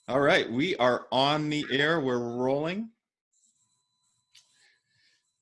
All right, we are on the air. We're rolling.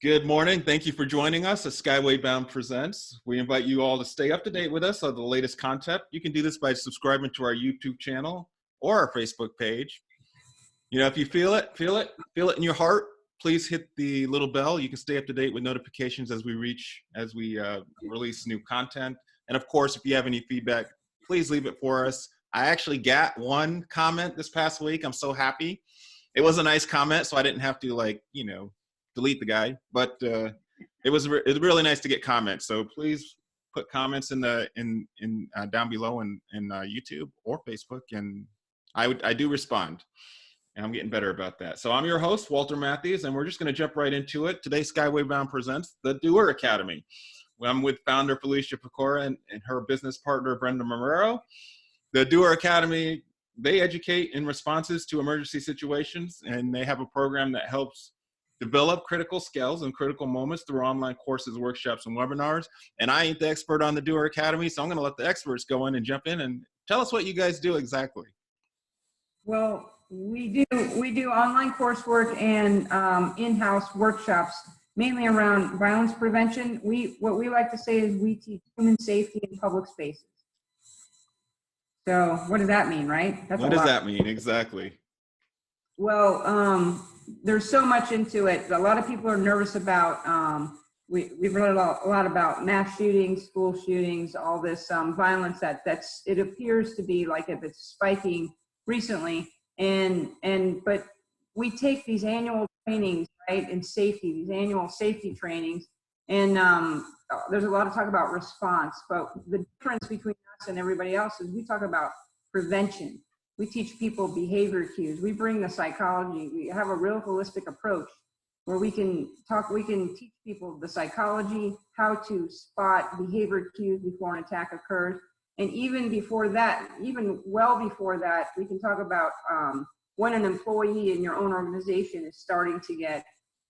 Good morning. Thank you for joining us at Skyway Bound Presents. We invite you all to stay up to date with us on the latest content. You can do this by subscribing to our YouTube channel or our Facebook page. You know, if you feel it in your heart, please hit the little bell. You can stay up to date with notifications as we release new content. And of course, if you have any feedback, please leave it for us. I actually got one comment this past week. I'm so happy. It was a nice comment, so I didn't have to delete the guy. But it was really nice to get comments. So please put comments in down below in YouTube or Facebook, and I do respond. And I'm getting better about that. So I'm your host, Walter Matthews, and we're just going to jump right into it. Today, Skyway Bound presents the Doer Academy. I'm with founder Felicia Pecora and her business partner, Brenda Marrero. The Doer Academy, they educate in responses to emergency situations, and they have a program that helps develop critical skills and critical moments through online courses, workshops, and webinars. And I ain't the expert on the Doer Academy, so I'm going to let the experts go in and jump in and tell us what you guys do exactly. Well, we do online coursework and in-house workshops, mainly around violence prevention. What we like to say is we teach human safety in public spaces. So what does that mean, right? What does that mean exactly? Well, there's so much into it. A lot of people are nervous about. We've read a lot about mass shootings, school shootings, all this violence it appears to be like if it's spiking recently, but we take these annual trainings, right, in safety, these annual safety trainings, and there's a lot of talk about response, but the difference between us and everybody else is we talk about prevention. We teach people behavior cues. We bring the psychology. We have a real holistic approach where we can teach people the psychology, how to spot behavior cues before an attack occurs. And even before that, even well before that, we can talk about when an employee in your own organization is starting to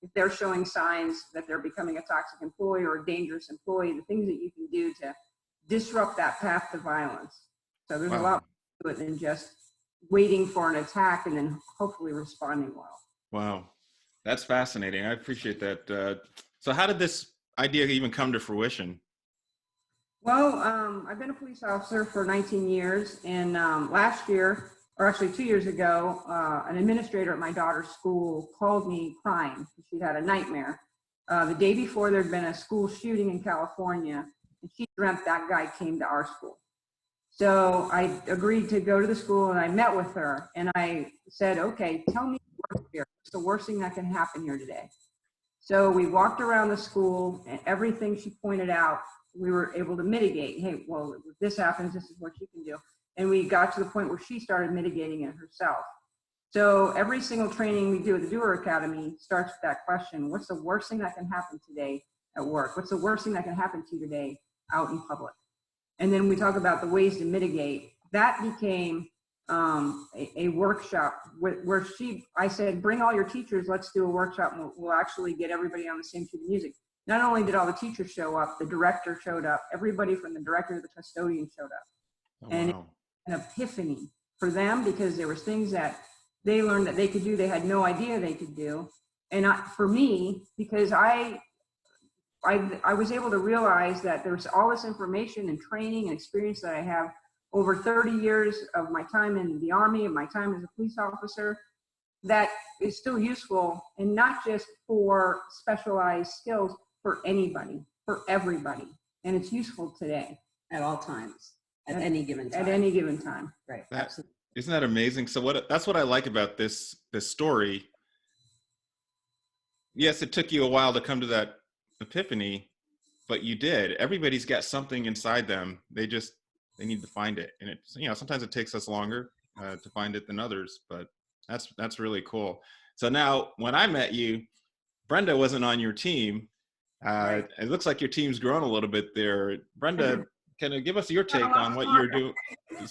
if they're showing signs that they're becoming a toxic employee or a dangerous employee, the things that you can do to disrupt that path to violence. So there's a lot more to it than just waiting for an attack and then hopefully responding well. Wow, that's fascinating. I appreciate that. So how did this idea even come to fruition? Well, I've been a police officer for 19 years, and last year, or actually 2 years ago, an administrator at my daughter's school called me crying. She had a nightmare. The day before, there'd been a school shooting in California, and she dreamt that guy came to our school. So I agreed to go to the school, and I met with her, and I said, okay, tell me what's the worst thing that can happen here today. So we walked around the school, and everything she pointed out, we were able to mitigate. Hey, well, if this happens, this is what you can do. And we got to the point where she started mitigating it herself. So every single training we do at the Doer Academy starts with that question: what's the worst thing that can happen today at work? What's the worst thing that can happen to you today out in public? And then we talk about the ways to mitigate. That became a workshop where I said, bring all your teachers, let's do a workshop, and we'll actually get everybody on the same sheet of music. Not only did all the teachers show up, the director showed up, everybody from the director to the custodian showed up. Oh, and wow. An epiphany for them, because there was things that they learned that they could do, they had no idea they could do. And for me, because I was able to realize that there's all this information and training and experience that I have over 30 years of my time in the Army and my time as a police officer that is still useful, and not just for specialized skills, for anybody, for everybody. And it's useful today. At all times, at any given time. At any given time. Right. Absolutely. Isn't that amazing? So that's what I like about this story. Yes, it took you a while to come to that epiphany, but you did. Everybody's got something inside them. They need to find it. And it's, sometimes it takes us longer to find it than others, but that's really cool. So now when I met you, Brenda wasn't on your team. Right. It looks like your team's grown a little bit there. Brenda, can you give us your take on what you're doing? You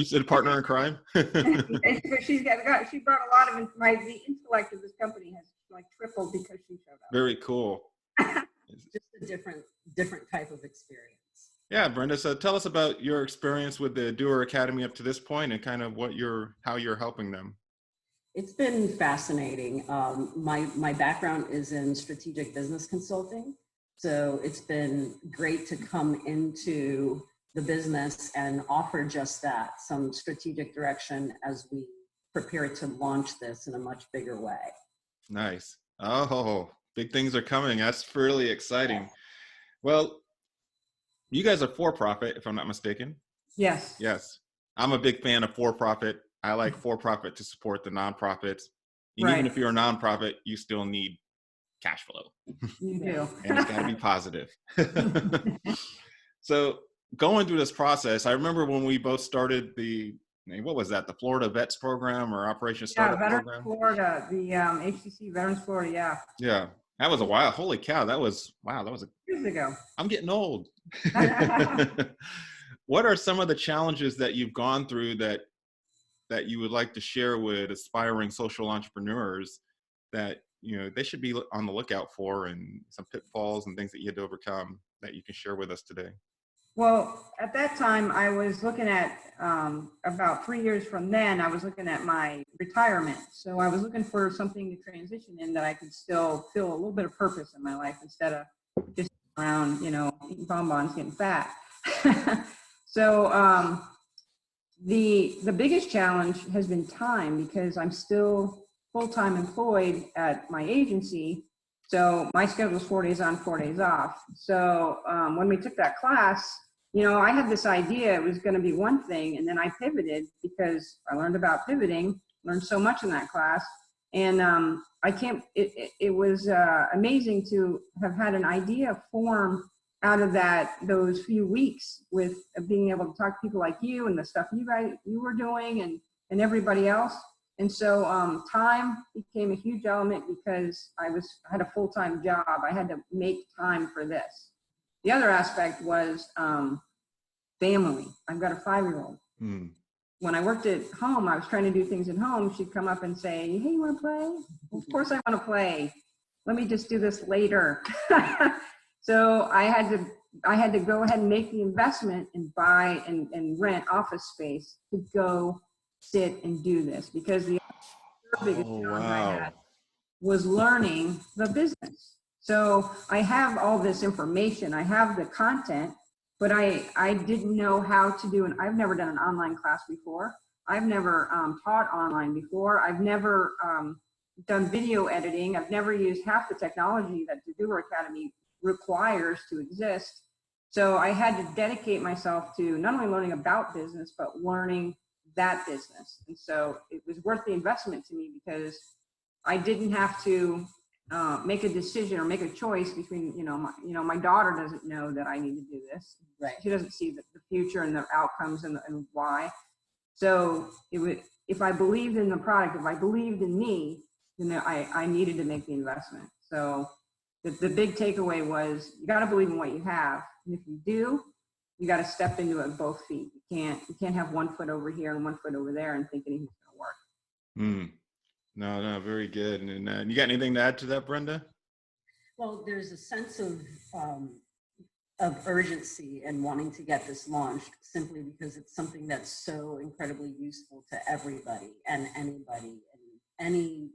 said partner in crime? She brought a lot of the intellect of this company has tripled because she showed up. Very cool. Just a different type of experience. Yeah, Brenda. So tell us about your experience with the Doer Academy up to this point, and kind of how you're helping them. It's been fascinating. My background is in strategic business consulting. So it's been great to come into the business and offer just that, some strategic direction as we prepare to launch this in a much bigger way. Nice. Oh, big things are coming. That's really exciting. Well, you guys are for-profit, if I'm not mistaken. Yes. Yes. I'm a big fan of for-profit. I like for-profit to support the nonprofits. And even Right. if you're a nonprofit, you still need cash flow. You do. And it's got to be positive. So going through this process, I remember when we both started what was that? The Florida Vets Program or Operation Startup Veterans Program? Florida, the HCC Veterans Florida, yeah. Yeah. That was a while. Holy cow. That was Years ago. I'm getting old. What are some of the challenges that you've gone through that you would like to share with aspiring social entrepreneurs that, they should be on the lookout for, and some pitfalls and things that you had to overcome that you can share with us today? Well, at that time, I was looking at, about 3 years from then, I was looking at my retirement. So I was looking for something to transition in that I could still feel a little bit of purpose in my life instead of just around, eating bonbons, getting fat. So the biggest challenge has been time, because I'm still full-time employed at my agency. So my schedule is 4 days on, 4 days off. So when we took that class, I had this idea it was going to be one thing, and then I pivoted because I learned about pivoting, learned so much in that class. And it was amazing to have had an idea form out of those few weeks with being able to talk to people like you and the stuff you were doing and everybody else. And so time became a huge element because I had a full-time job. I had to make time for this. The other aspect was family. I've got a 5-year-old. When I worked at home, I was trying to do things at home. She'd come up and say, "Hey, you want to play?" Well, of course I want to play. Let me just do this later. So I had to go ahead and make the investment and buy and rent office space to go sit and do this, because the biggest challenge I had was learning the business. So I have all this information, I have the content, but I didn't know how to do it. I've never done an online class before. I've never taught online before. I've never done video editing. I've never used half the technology that the Doer Academy requires to exist. So I had to dedicate myself to not only learning about business, but learning that business. And so it was worth the investment to me, because I didn't have to make a decision or make a choice between, my daughter doesn't know that I need to do this. Right. She doesn't see the future and the outcomes and why. So if I believed in the product, if I believed in me, then I needed to make the investment. So the big takeaway was, you got to believe in what you have. And if you do, you got to step into it with both feet. You can't have 1 foot over here and 1 foot over there and think anything's going to work. No, very good. And you got anything to add to that, Brenda? Well, there's a sense of urgency and wanting to get this launched, simply because it's something that's so incredibly useful to everybody and anybody in any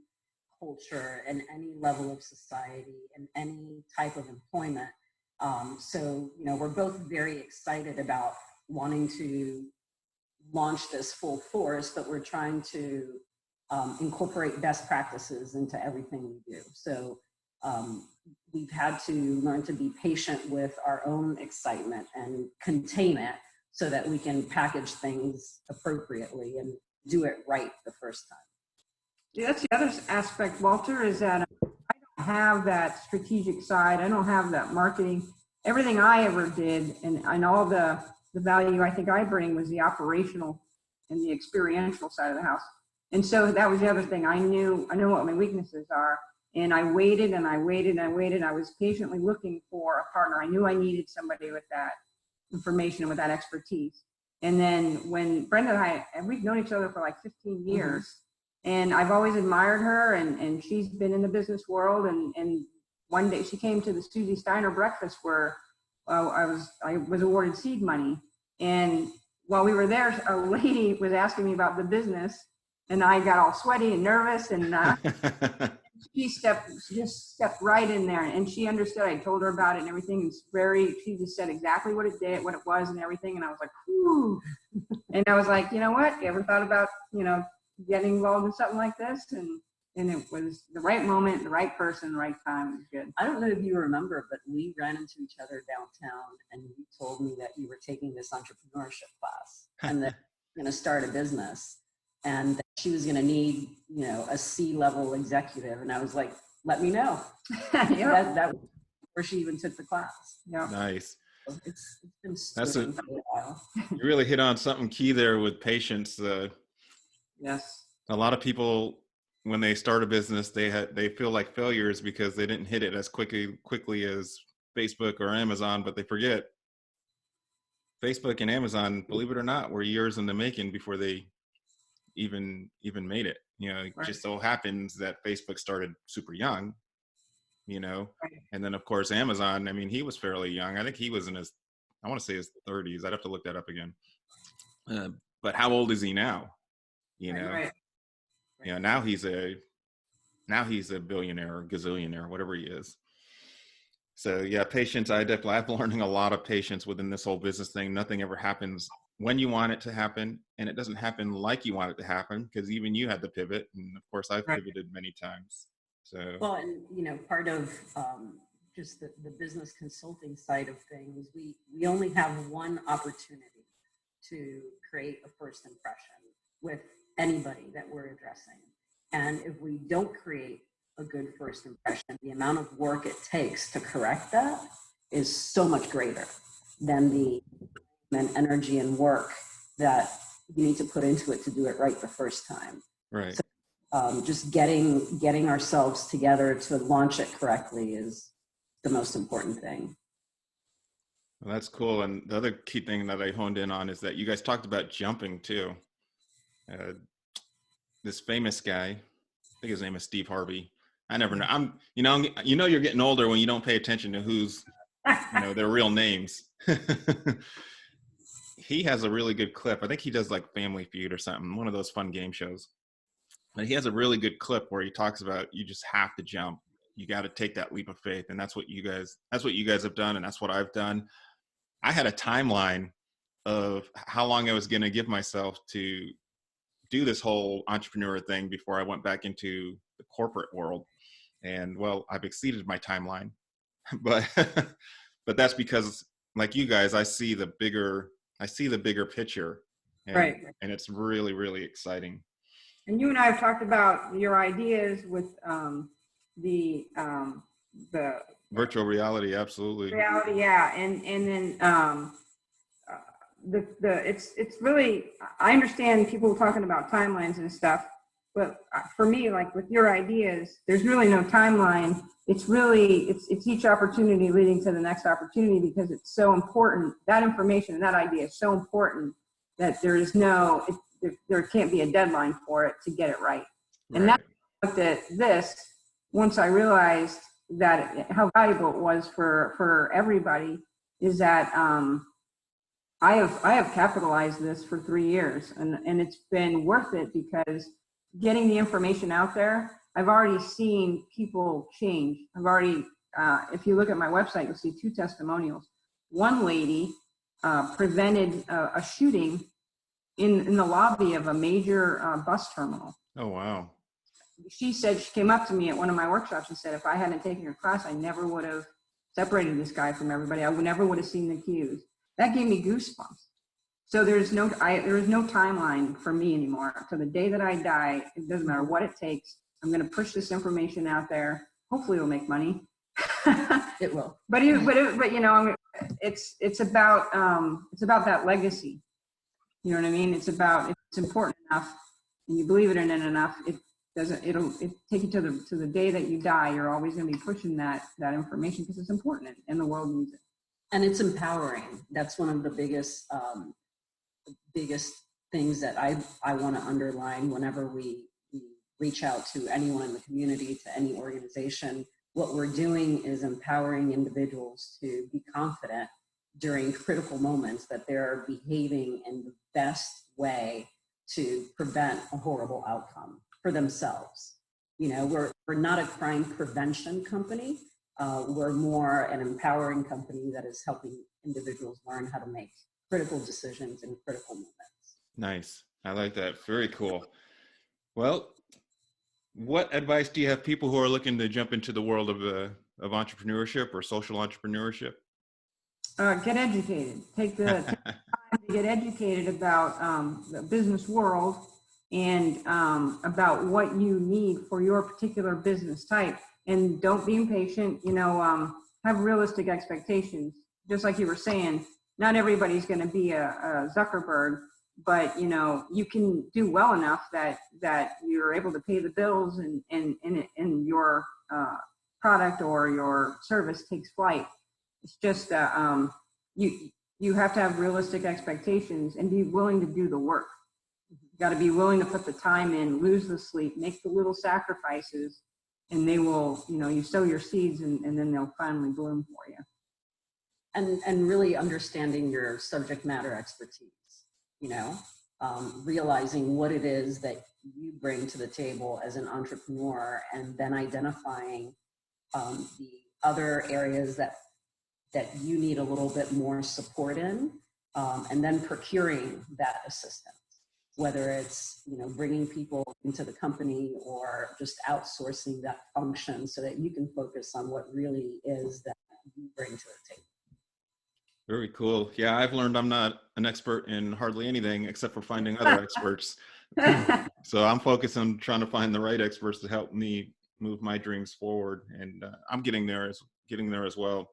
culture and any level of society and any type of employment. So, we're both very excited about wanting to launch this full force, but we're trying to incorporate best practices into everything we do. So we've had to learn to be patient with our own excitement and contain it so that we can package things appropriately and do it right the first time. Yeah, that's the other aspect, Walter, is that I don't have that strategic side. I don't have that marketing. Everything I ever did and all the value I think I bring was the operational and the experiential side of the house. And so that was the other thing. I know what my weaknesses are. And I waited and I waited and I waited. I was patiently looking for a partner. I knew I needed somebody with that information and with that expertise. And then when Brenda and we've known each other for like 15 years. Mm-hmm. And I've always admired her, and she's been in the business world. And one day she came to the Susie Steiner breakfast where I was awarded seed money. And while we were there, a lady was asking me about the business, and I got all sweaty and nervous, and she just stepped right in there, and she understood. I told her about it and everything. She just said exactly what it did, what it was and everything. And I was like, whew. And I was like, you know what? You ever thought about, getting involved in something like this? And it was the right moment, the right person, the right time. It was good. I don't know if you remember, but we ran into each other downtown, and you told me that you were taking this entrepreneurship class and that you're going to start a business, and that she was going to need, a C-level executive. And I was like, let me know. Yep. That was before she even took the class. Yep. Nice. It's been stewing for a while. You really hit on something key there with patience. Yes. A lot of people, when they start a business, they feel like failures because they didn't hit it as quickly as Facebook or Amazon, but they forget Facebook and Amazon, believe it or not, were years in the making before they even made it. It Right. just so happens that Facebook started super young, Right. and then of course Amazon, I mean, he was fairly young. I think he was in I want to say his 30s. I'd have to look that up again. But how old is he now? Right. Now he's a billionaire or gazillionaire, whatever he is. So yeah, patience. I've learning a lot of patience within this whole business thing. Nothing ever happens when you want it to happen, and it doesn't happen like you want it to happen, because even you had to pivot, and of course I've Right. pivoted many times. So Well, and part of just the business consulting side of things, we only have one opportunity to create a first impression with anybody that we're addressing. And if we don't create a good first impression, the amount of work it takes to correct that is so much greater than the energy and work that you need to put into it to do it right the first time. right. So, just getting ourselves together to launch it correctly is the most important thing. Well, that's cool. And the other key thing that I honed in on is that you guys talked about jumping too. This famous guy, I think his name is Steve Harvey. I never know. You're getting older when you don't pay attention to who's, their real names. He has a really good clip. I think he does like Family Feud or something, one of those fun game shows. But he has a really good clip where he talks about you just have to jump. You got to take that leap of faith, and that's what you guys have done, and that's what I've done. I had a timeline of how long I was going to give myself to do this whole entrepreneur thing before I went back into the corporate world. And well, I've exceeded my timeline, but that's because, like you guys, I see the bigger picture, and, Right. and it's really, really exciting. And you and I have talked about your ideas with the Virtual reality, absolutely. reality, yeah, and then it's really, I understand people talking about timelines and stuff, but for me, like with your ideas, there's really no timeline. It's each opportunity leading to the next opportunity, because it's so important. That information and that idea is so important that there can't be a deadline for it to get it right. And Right. that's that this, once I realized that how valuable it was for everybody, is that I have capitalized this for 3 years, and it's been worth it, because getting the information out there, I've already seen people change. I've already, if you look at my website, you'll see 2 testimonials. One lady prevented a shooting in the lobby of a major bus terminal. Oh, wow. She said, she came up to me at one of my workshops and said, if I hadn't taken her class, I never would have separated this guy from everybody. I never would have seen the cues. That gave me goosebumps. So there is no timeline for me anymore. To the day that I die, it doesn't matter what it takes. I'm going to push this information out there. Hopefully it'll make money. It will. But it's about that legacy. You know what I mean? It's important enough, and you believe it in it enough. It'll take you to the day that you die. You're always going to be pushing that information, because it's important and the world needs it. And it's empowering. That's one of the biggest things that I want to underline whenever we reach out to anyone in the community, to any organization. What we're doing is empowering individuals to be confident during critical moments, that they're behaving in the best way to prevent a horrible outcome for themselves. You know, we're not a crime prevention company. We're more an empowering company that is helping individuals learn how to make critical decisions in critical moments. Nice. I like that. Very cool. Well, what advice do you have people who are looking to jump into the world of entrepreneurship or social entrepreneurship? Get educated. Take the time to get educated about the business world and about what you need for your particular business type. And don't be impatient. You know, have realistic expectations. Just like you were saying, not everybody's going to be a Zuckerberg, but you know, you can do well enough that you're able to pay the bills and your product or your service takes flight. It's just you have to have realistic expectations and be willing to do the work. You got to be willing to put the time in, lose the sleep, make the little sacrifices, and they will, you know, you sow your seeds and then they'll finally bloom for you. And really understanding your subject matter expertise, you know, realizing what it is that you bring to the table as an entrepreneur, and then identifying the other areas that you need a little bit more support in, and then procuring that assistance, whether it's, you know, bringing people into the company or just outsourcing that function so that you can focus on what really is that you bring to the table. Very cool. Yeah, I've learned I'm not an expert in hardly anything except for finding other experts. So I'm focused on trying to find the right experts to help me move my dreams forward, and I'm getting there as well.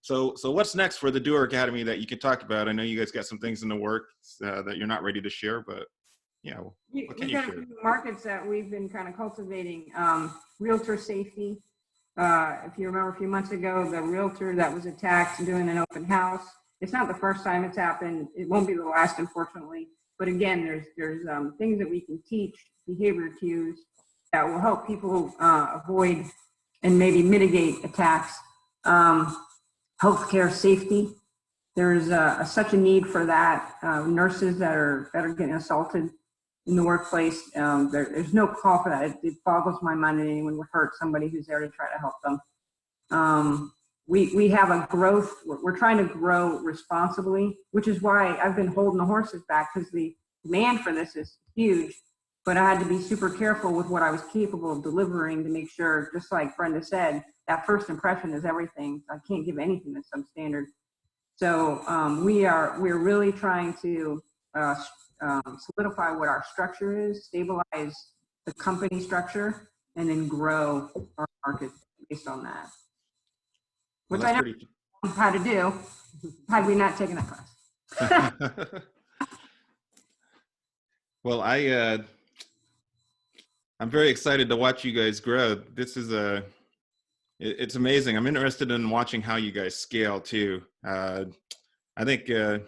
So what's next for the Doer Academy that you can talk about? I know you guys got some things in the works that you're not ready to share, but yeah, what can We've you got a share? few markets that we've been kind of cultivating. Realtor safety. If you remember a few months ago, the realtor that was attacked doing an open house. It's not the first time it's happened. It won't be the last, unfortunately. But again, there's things that we can teach, behavior cues that will help people avoid and maybe mitigate attacks. Healthcare safety. There's such a need for that. Nurses that are getting assaulted in the workplace. There's no call for that. It boggles my mind that anyone would hurt somebody who's there to try to help them. We have a growth. We're trying to grow responsibly, which is why I've been holding the horses back, because the demand for this is huge. But I had to be super careful with what I was capable of delivering to make sure, just like Brenda said, that first impression is everything. I can't give anything that's substandard. So we're really trying to solidify what our structure is, stabilize the company structure, and then grow our market based on that. Which I never knew how to do had we not taken that class. Well, I'm very excited to watch you guys grow. This is it's amazing. I'm interested in watching how you guys scale too. I think, you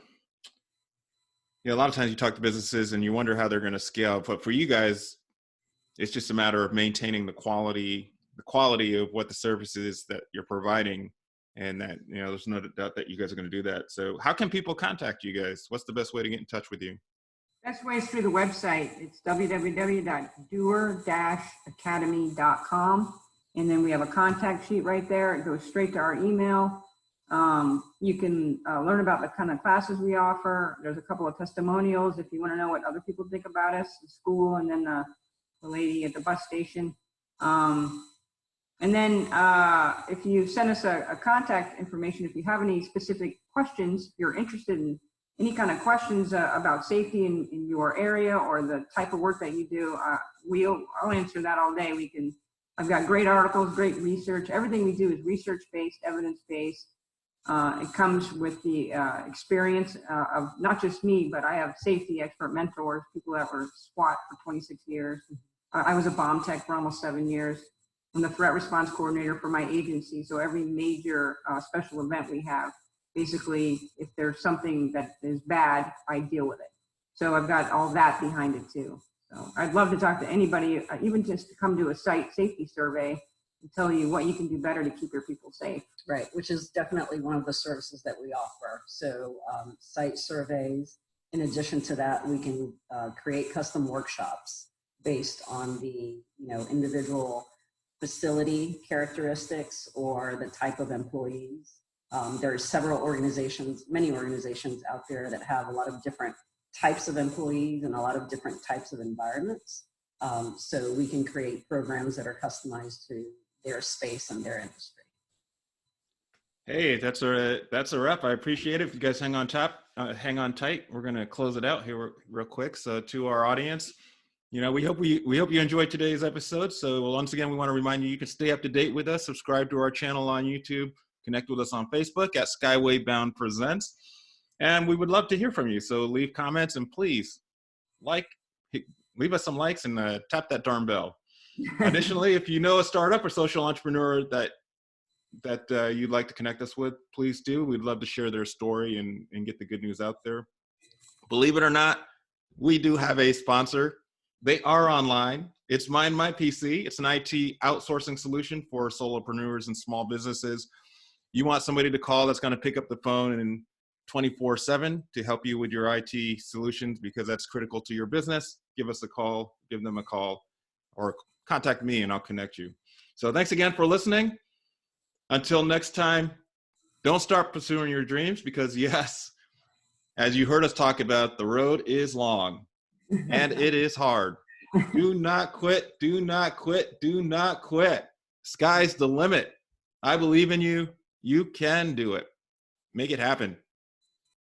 know, a lot of times you talk to businesses and you wonder how they're going to scale, but for you guys, it's just a matter of maintaining the quality of what the services that you're providing, and that, you know, there's no doubt that you guys are going to do that. So how can people contact you guys? What's the best way to get in touch with you? Best way is through the website. It's www.doer-academy.com. And then we have a contact sheet right there. It goes straight to our email. You can learn about the kind of classes we offer. There's a couple of testimonials if you want to know what other people think about us, the school, and then the lady at the bus station. And then if you send us a contact information, if you have any specific questions, if you're interested in any kind of questions about safety in your area or the type of work that you do, I'll answer that all day. I've got great articles, great research. Everything we do is research-based, evidence-based. It comes with the experience of not just me, but I have safety expert mentors, people that were SWAT for 26 years. I was a bomb tech for almost 7 years. I'm the threat response coordinator for my agency. So every major special event we have, basically, if there's something that is bad, I deal with it. So I've got all that behind it too. So I'd love to talk to anybody, even just to come to a site safety survey. and tell you what you can do better to keep your people safe. Right, which is definitely one of the services that we offer. So site surveys. In addition to that, we can create custom workshops based on the individual facility characteristics or the type of employees. There are several organizations, many organizations out there that have a lot of different types of employees and a lot of different types of environments. So we can create programs that are customized to their space and their industry. Hey, that's a wrap. I appreciate it. If you guys hang on tight. We're going to close it out here real quick. So to our audience, we hope you enjoyed today's episode. So once again, we want to remind you can stay up to date with us. Subscribe to our channel on YouTube. Connect with us on Facebook at Skyway Bound Presents. And we would love to hear from you. So leave comments and please leave us some likes and tap that darn bell. Additionally, if you know a startup or social entrepreneur that you'd like to connect us with, please do. We'd love to share their story and get the good news out there. Believe it or not, we do have a sponsor. They are online. It's Mind My PC. It's an IT outsourcing solution for solopreneurs and small businesses. You want somebody to call that's going to pick up the phone and 24/7 to help you with your IT solutions because that's critical to your business. Give them a call, or contact me and I'll connect you. So thanks again for listening. Until next time, don't start pursuing your dreams because yes, as you heard us talk about, the road is long and it is hard. Do not quit. Do not quit. Do not quit. Sky's the limit. I believe in you. You can do it. Make it happen.